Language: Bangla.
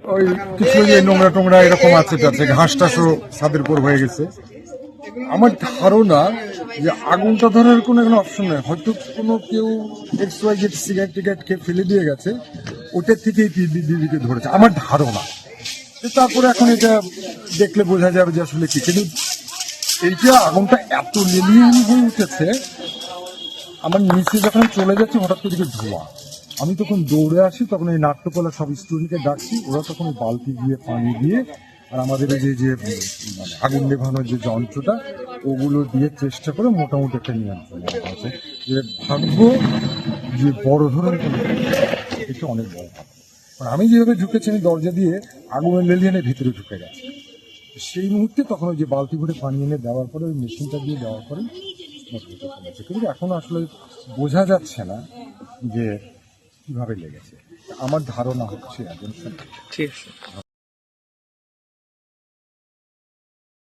ওই কিছু যে নোংরা টোংরা এরকম আছে যাচ্ছে, ঘাস টাসও ছাদের উপর হয়ে গেছে। আমার ধারণা যে আগুনটা ধরার কোনো এখানে অপশন নেই, হয়তো কোনো কেউ XYZ সিগারেট টিগারেট খেয়ে ফেলে দিয়ে গেছে, ওটার থেকেই বিবিকে ধরেছে আমার ধারণা। তারপরে এখন এটা দেখলে বোঝা যাবে যে আসলে কি, কিন্তু এইটা আগুনটা এত লেলিহান হয়ে উঠেছে, আমার নিচে যখন চলে যাচ্ছে হঠাৎ করে দিকে ধোঁয়া। আমি তখন দৌড়ে আসি, তখন এই নাট্যকলা সব স্টুডেন্টকে ডাকছি, ওরা তখন বালতি দিয়ে পানি দিয়ে আর আমাদের এই যে মানে আগুন নেভানোর যে যন্ত্রটা ওগুলো দিয়ে চেষ্টা করে মোটামুটি একটা নিয়ন্ত্রণ আছে। যে ভাগ্য যে বড় ধরনের কোনো এটা অনেক বড় ভাগ্য। আমি যেভাবে ঢুকেছি, আমি দরজা দিয়ে আগুনের লেলিহানের ভিতরে ঢুকে গেছি সেই মুহূর্তে। তখন ওই যে বালতি ভরে পানি এনে দেওয়ার পরে ওই মেশিনটা দিয়ে দেওয়ার পরে মোটামুটি কমেছে, কিন্তু এখন আসলে বোঝা যাচ্ছে না যে কিভাবে লেগেছে। আমার ধারণা হচ্ছে একজন। ঠিক আছে।